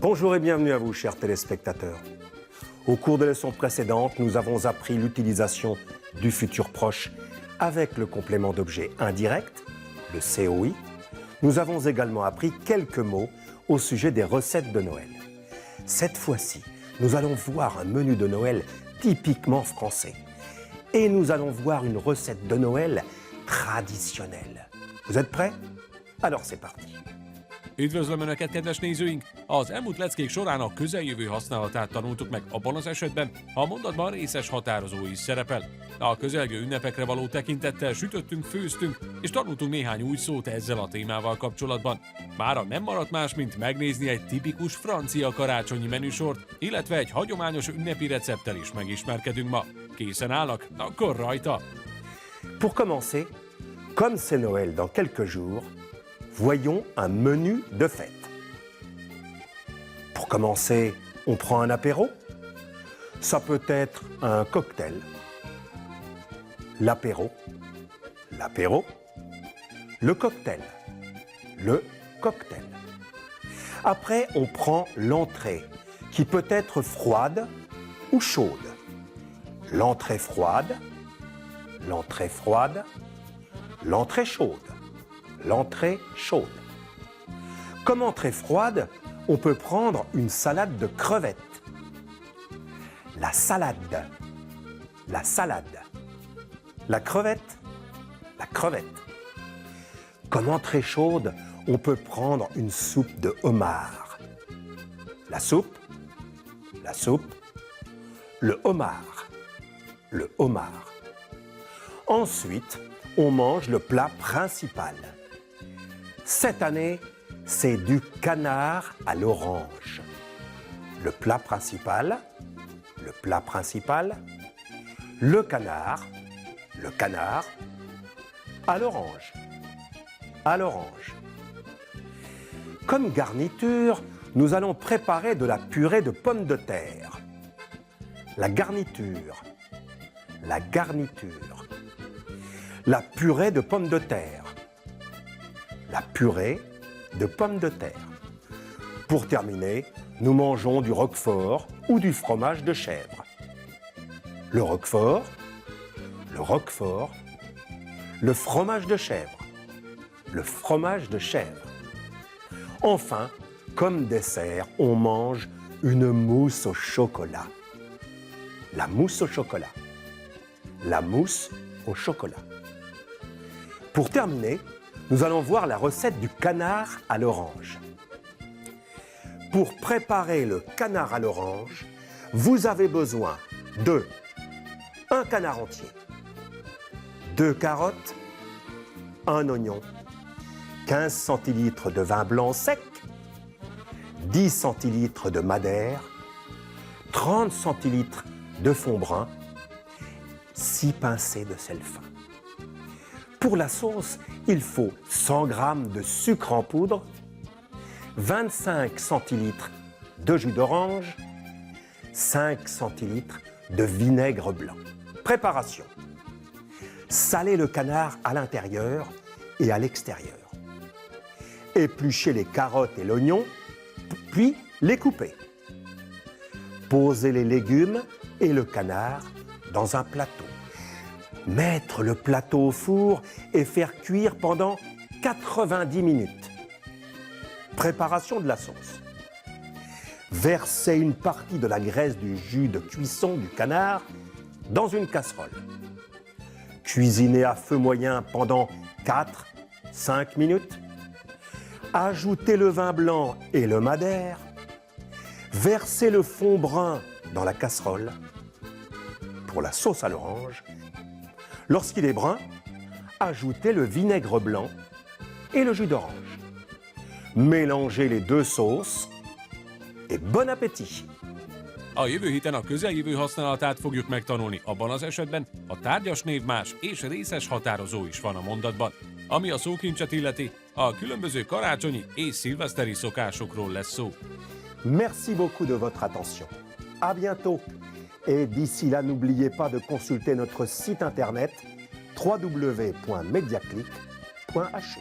Bonjour et bienvenue à vous, chers téléspectateurs. Au cours des leçons précédentes, nous avons appris l'utilisation du futur proche avec le complément d'objet indirect, le COI. Nous avons également appris quelques mots au sujet des recettes de Noël. Cette fois-ci, nous allons voir un menu de Noël typiquement français. Et nous allons voir une recette de Noël traditionnelle. Vous êtes prêts? Alors c'est parti. Üdvözlöm Önöket, kedves nézőink! Az elmúlt leckék során a közeljövő használatát tanultuk meg abban az esetben, ha a mondatban részes határozó is szerepel. A közelgő ünnepekre való tekintettel sütöttünk, főztünk, és tanultunk néhány új szót ezzel a témával kapcsolatban. Mára nem maradt más, mint megnézni egy tipikus francia karácsonyi menüsort, illetve egy hagyományos ünnepi recepttel is megismerkedünk ma. Készen állnak? Akkor rajta! Pour commencer, comme c'est Noël dans quelques jours, voyons un menu de fête. Pour commencer, on prend un apéro. Ça peut être un cocktail. L'apéro, l'apéro, le cocktail, le cocktail. Après, on prend l'entrée, qui peut être froide ou chaude. L'entrée froide, l'entrée froide, l'entrée chaude. L'entrée chaude. Comme entrée froide, on peut prendre une salade de crevettes. La salade, la salade. La crevette, la crevette. Comme entrée chaude, on peut prendre une soupe de homard. La soupe, le homard, le homard. Ensuite, on mange le plat principal. Cette année, c'est du canard à l'orange. Le plat principal, le canard, à l'orange, à l'orange. Comme garniture, nous allons préparer de la purée de pommes de terre. La garniture, la garniture. La purée de pommes de terre. La purée de pommes de terre. Pour terminer, nous mangeons du roquefort ou du fromage de chèvre. Le roquefort, le roquefort, le fromage de chèvre, le fromage de chèvre. Enfin, comme dessert, on mange une mousse au chocolat. La mousse au chocolat. La mousse au chocolat. Pour terminer, nous allons voir la recette du canard à l'orange. Pour préparer le canard à l'orange, vous avez besoin de un canard entier, 2 carottes, un oignon, 15 centilitres de vin blanc sec, 10 centilitres de madère, 30 centilitres de fond brun, 6 pincées de sel fin. Pour la sauce, il faut 100 g de sucre en poudre, 25 centilitres de jus d'orange, 5 centilitres de vinaigre blanc. Préparation. Saler le canard à l'intérieur et à l'extérieur. Éplucher les carottes et l'oignon, puis les couper. Poser les légumes et le canard dans un plateau. Mettre le plateau au four et faire cuire pendant 90 minutes. Préparation de la sauce. Verser une partie de la graisse du jus de cuisson du canard dans une casserole. Cuisiner à feu moyen pendant 4-5 minutes. Ajouter le vin blanc et le madère. Verser le fond brun dans la casserole. Pour la sauce à l'orange, lorsqu'il est brun, ajoutez le vinaigre blanc et le jus d'orange. Mélangez les deux sauces et bon appétit! A jövő héten a közeljövő használatát fogjuk megtanulni, abban az esetben a tárgyas név más és részes határozó is van a mondatban. Ami a szókincset illeti, a különböző karácsonyi és szilveszteri szokásokról lesz szó. Merci beaucoup de votre attention. À bientôt! Et d'ici là, n'oubliez pas de consulter notre site internet www.mediaclick.hu.